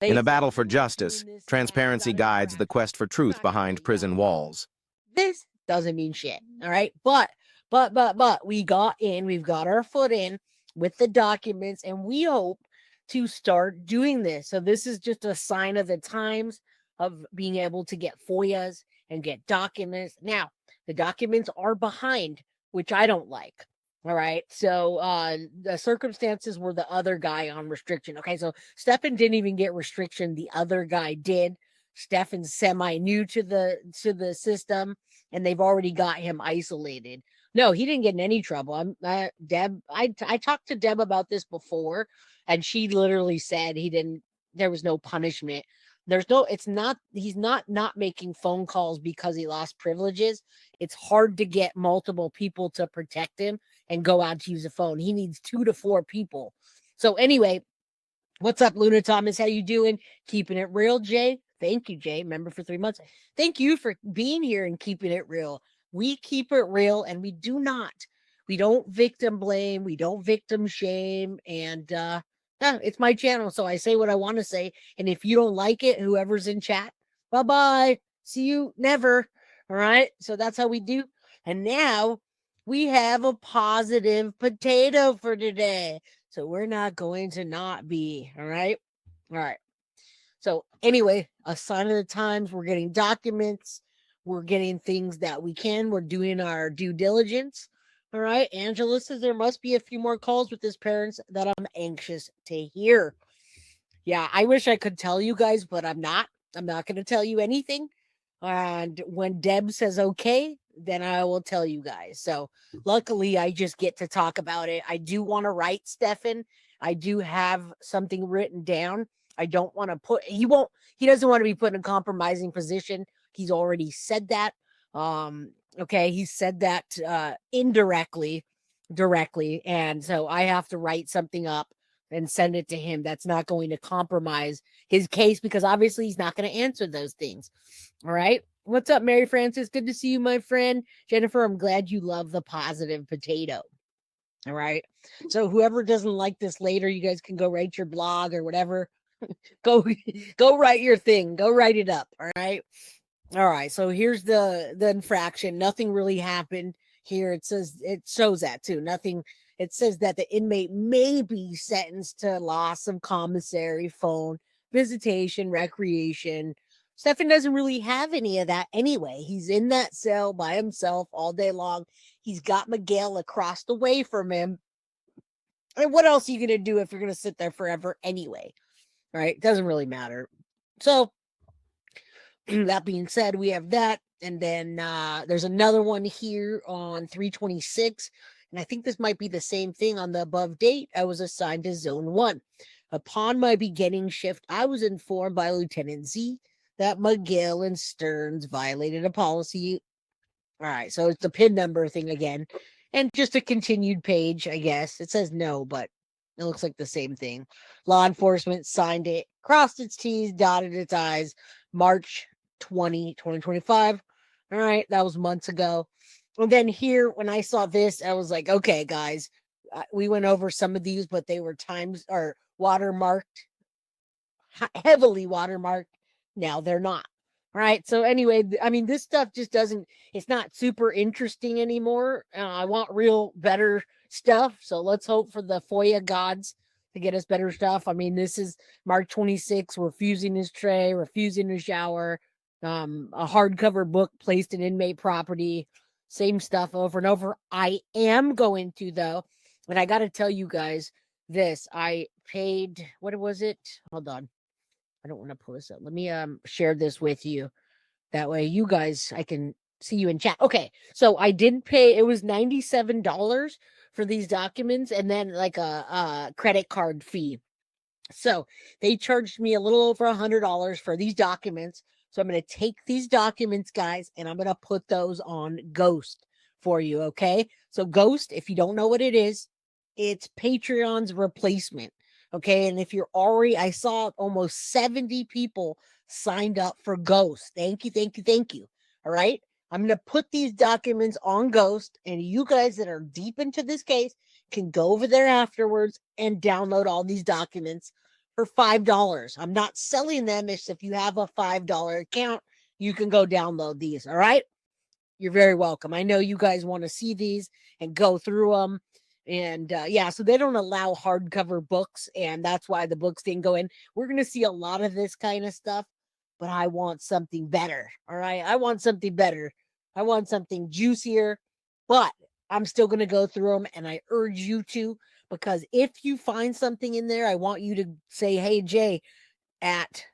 In a battle for justice, transparency guides the quest for truth behind prison walls. This doesn't mean shit, all right? But we've got our foot in with the documents, and we hope to start doing this. So this is just a sign of the times of being able to get FOIAs and get documents. Now, the documents are behind, which I don't like. All right. So the circumstances were the other guy on restriction. Okay, so Stefan didn't even get restriction. The other guy did. Stefan's semi-new to the system, and they've already got him isolated. No, he didn't get in any trouble. Deb, I talked to Deb about this before, and she literally said there was no punishment. He's not making phone calls because he lost privileges. It's hard to get multiple people to protect him and go out to use a phone. He needs 2 to 4 people. So anyway, what's up, Luna Thomas? How you doing? Keeping it real, Jay? Thank you, Jay. Member for 3 months. Thank you for being here and keeping it real. We keep it real, and we don't victim blame. We don't victim shame. And it's my channel, so I say what I want to say. And if you don't like it, whoever's in chat, bye-bye. See you never. All right? So that's how we do. And now we have a positive potato for today. So we're not going to not be. All right? All right. So anyway, a sign of the times. We're getting documents. We're getting things that we can. We're doing our due diligence. All right. Angela says there must be a few more calls with his parents that I'm anxious to hear. Yeah, I wish I could tell you guys, but I'm not. I'm not going to tell you anything. And when Deb says okay, then I will tell you guys. So luckily, I just get to talk about it. I do want to write Stefan. I do have something written down. I don't want to he doesn't want to be put in a compromising position. He's already said that. Okay, he said that indirectly, directly. And so I have to write something up and send it to him that's not going to compromise his case, because obviously he's not going to answer those things. All right. What's up, Mary Frances? Good to see you, my friend. Jennifer, I'm glad you love the positive potato. All right. So whoever doesn't like this later, you guys can go write your blog or whatever. go write your thing. Go write it up. All right. All right. So here's the infraction. Nothing really happened here. It shows that too. Nothing. It says that the inmate may be sentenced to loss of commissary, phone, visitation, recreation. Stefan doesn't really have any of that anyway. He's in that cell by himself all day long. He's got Miguel across the way from him. And what else are you going to do if you're going to sit there forever anyway? Right? It doesn't really matter. So, that being said, we have that. And then there's another one here on 326. And I think this might be the same thing on the above date. I was assigned to Zone 1. Upon my beginning shift, I was informed by Lieutenant Z that Miguel and Stearns violated a policy. All right, so it's the PIN number thing again. And just a continued page, I guess. It says no, but it looks like the same thing. Law enforcement signed it, crossed its T's, dotted its I's, March 2025. All right, that was months ago. And then here, when I saw this, I was like, okay, guys, we went over some of these, but they were watermarked, heavily watermarked. Now they're not. All right. So anyway, I mean, this stuff just it's not super interesting anymore. I want real better stuff. So let's hope for the FOIA gods to get us better stuff. I mean, this is March 26th, refusing his tray, refusing to shower, a hardcover book placed in inmate property, same stuff over and over. I am going to, though, and I got to tell you guys this. I paid, what was it? Hold on. I don't want to pull this up. Let me share this with you. That way you guys, I can see you in chat. Okay, so I did pay, it was $97 for these documents, and then like a credit card fee. So they charged me a little over $100 for these documents. So I'm going to take these documents, guys, and I'm going to put those on Ghost for you, okay? So Ghost, if you don't know what it is, it's Patreon's replacement, okay? And if you're already, I saw almost 70 people signed up for Ghost. Thank you, thank you, thank you. All right? I'm going to put these documents on Ghost, and you guys that are deep into this case can go over there afterwards and download all these documents for $5. I'm not selling them. It's if you have a $5 account, you can go download these. All right. You're very welcome. I know you guys want to see these and go through them. And yeah, so they don't allow hardcover books, and that's why the books didn't go in. We're going to see a lot of this kind of stuff, but I want something better. All right. I want something better. I want something juicier, but I'm still going to go through them, and I urge you to, because if you find something in there, I want you to say, hey, Jay, at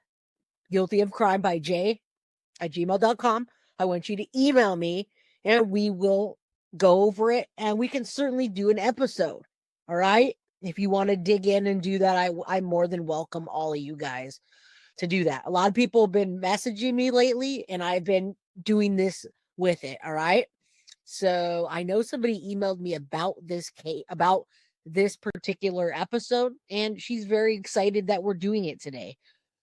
guiltyofcrime@gmail.com. I want you to email me, and we will go over it, and we can certainly do an episode. All right. If you want to dig in and do that, I more than welcome all of you guys to do that. A lot of people have been messaging me lately, and I've been doing this with it. All right. So I know somebody emailed me about this case, about this particular episode, and she's very excited that we're doing it today.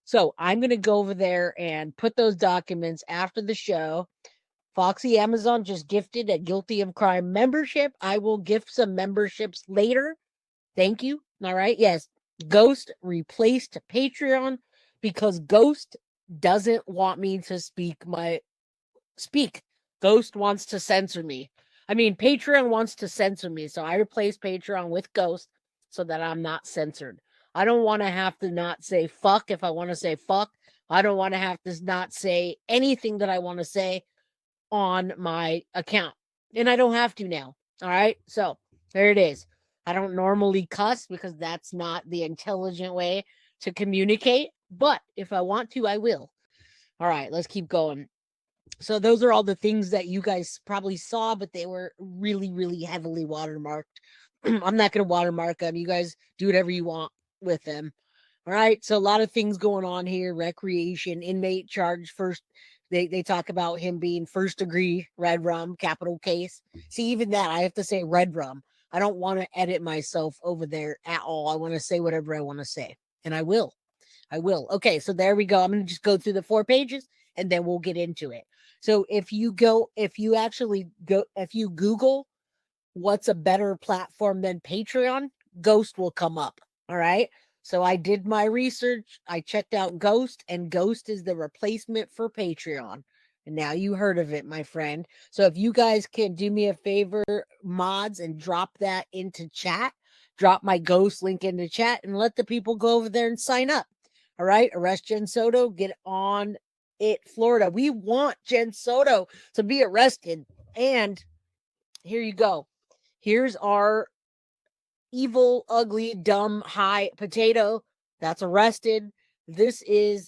So I'm going to go over there and put those documents after the show. Foxy Amazon just gifted a Guilty of Crime membership. I will gift some memberships later. Thank you. All right. Yes. Ghost replaced Patreon because Ghost doesn't want me to speak. Ghost wants to censor me. I mean, Patreon wants to censor me. So I replaced Patreon with Ghost so that I'm not censored. I don't want to have to not say fuck if I want to say fuck. I don't want to have to not say anything that I want to say on my account. And I don't have to now. All right. So there it is. I don't normally cuss because that's not the intelligent way to communicate. But if I want to, I will. All right. Let's keep going. So those are all the things that you guys probably saw, but they were really, really heavily watermarked. I'm not going to watermark them. You guys do whatever you want with them. All right. So a lot of things going on here. Recreation, inmate charge first. They talk about him being first degree redrum, capital case. See, even that, I have to say redrum. I don't want to edit myself over there at all. I want to say whatever I want to say. And I will. Okay. So there we go. I'm going to just go through the 4 pages and then we'll get into it. So if you Google what's a better platform than Patreon, Ghost will come up. All right. So I did my research. I checked out Ghost, and Ghost is the replacement for Patreon. And now you heard of it, my friend. So if you guys can do me a favor, mods, and drop that into chat, drop my Ghost link into chat and let the people go over there and sign up. All right. Arrest Jen Soto. Get on it, Florida. We want Jen Soto to be arrested. And here you go. Here's our evil, ugly, dumb, high potato that's arrested. We're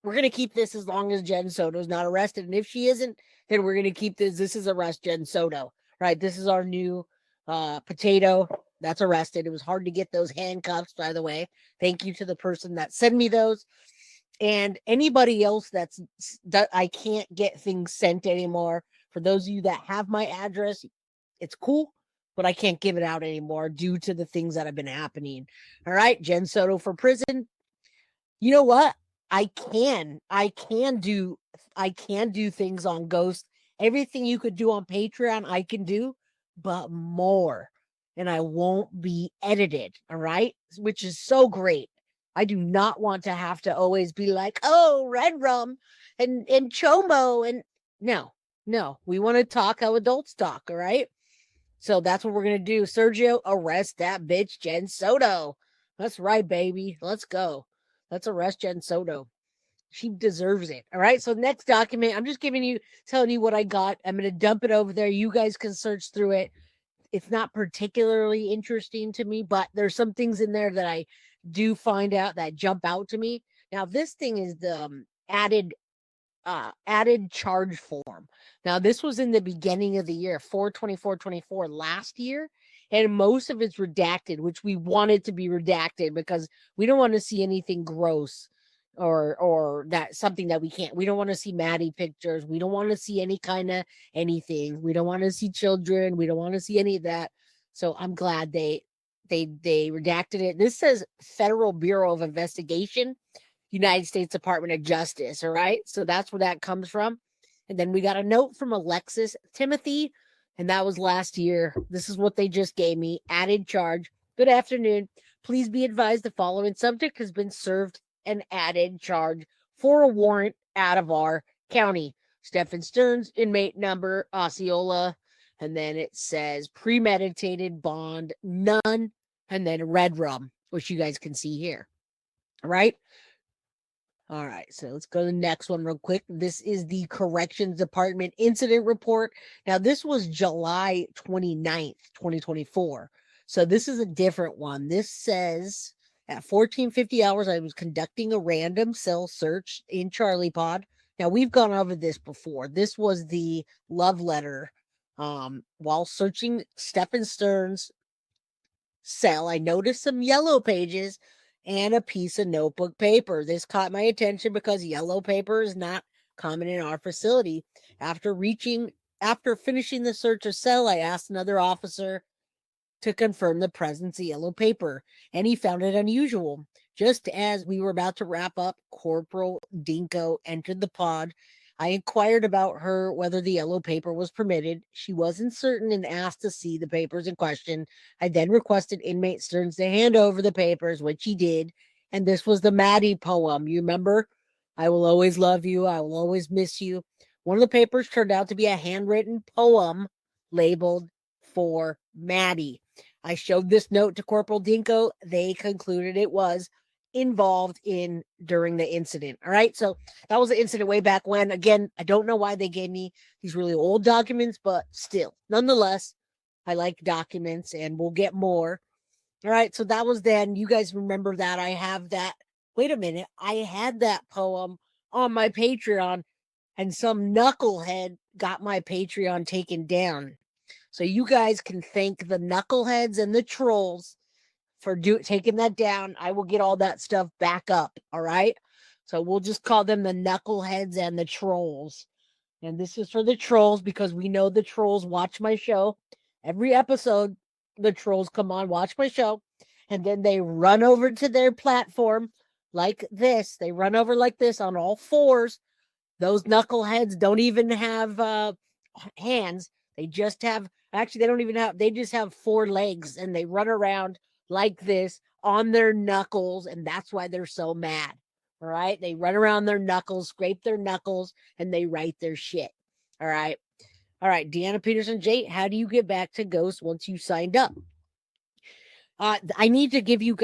going to keep this as long as Jen Soto's not arrested. And if she isn't, then we're going to keep this. This is arrest Jen Soto, right? This is our new potato that's arrested. It was hard to get those handcuffs, by the way. Thank you to the person that sent me those. And anybody else that I can't get things sent anymore. For those of you that have my address, it's cool, but I can't give it out anymore due to the things that have been happening. All right, Jen Soto for prison. You know what? I can do things on Ghost. Everything you could do on Patreon, I can do, but more. And I won't be edited, all right? Which is so great. I do not want to have to always be like, oh, redrum and chomo. And no, we want to talk how adults talk, all right? So that's what we're going to do. Sergio, arrest that bitch, Jen Soto. That's right, baby. Let's go. Let's arrest Jen Soto. She deserves it. All right. So next document, I'm just telling you what I got. I'm going to dump it over there. You guys can search through it. It's not particularly interesting to me, but there's some things in there that I do find out that jump out to me. Now, this thing is the added charge form. Now, this was in the beginning of the year, 4/24/24 last year, and most of it's redacted, which we wanted to be redacted because we don't want to see anything gross or that something that we can't. We don't want to see Maddie pictures. We don't want to see any kind of anything. We don't want to see children. We don't want to see any of that. So I'm glad they redacted it. This says Federal Bureau of Investigation, United States Department of Justice. All right. So that's where that comes from. And then we got a note from Alexis Timothy, and that was last year. This is what they just gave me. Added charge. Good afternoon. Please be advised the following subject has been served an added charge for a warrant out of our county. Stefan Stearns, inmate number, Osceola, and then it says premeditated, bond, none, and then redrum, which you guys can see here. All right. All right, so let's go to the next one real quick. This is the Corrections Department incident report. Now, this was July 29th, 2024. So this is a different one. This says at 14:50 hours, I was conducting a random cell search in Charlie Pod. Now, we've gone over this before. This was the love letter. While searching Stefan Stearns' cell, I noticed some yellow pages and a piece of notebook paper. This caught my attention because yellow paper is not common in our facility. After finishing the search of cell, I asked another officer to confirm the presence of yellow paper, and he found it unusual. Just as we were about to wrap up, Corporal Dinko entered the pod. I inquired about her whether the yellow paper was permitted. She wasn't certain and asked to see the papers in question. I then requested inmate Stearns to hand over the papers, which he did. And this was the Maddie poem. You remember? I will always love you. I will always miss you. One of the papers turned out to be a handwritten poem labeled for Maddie. I showed this note to Corporal Dinko. They concluded it was involved during the incident. All right. So that was the incident way back when. Again, I don't know why they gave me these really old documents, but still, nonetheless, I like documents and we'll get more. All right. So that was then. You guys remember that. I have that. Wait a minute. I had that poem on my Patreon and some knucklehead got my Patreon taken down. So you guys can thank the knuckleheads and the trolls for taking that down. I will get all that stuff back up. All right. So we'll just call them the knuckleheads and the trolls. And this is for the trolls because we know the trolls watch my show. Every episode, the trolls come on, watch my show, and then they run over to their platform like this. They run over like this on all fours. Those knuckleheads don't even have hands. They just have, actually, they don't even have, they just have 4 legs and they run around like this on their knuckles, and that's why they're so mad. All right, they run around their knuckles, scrape their knuckles, and they write their shit. All right, Deanna Peterson, Jay, how do you get back to Ghost once you signed up? I need to give you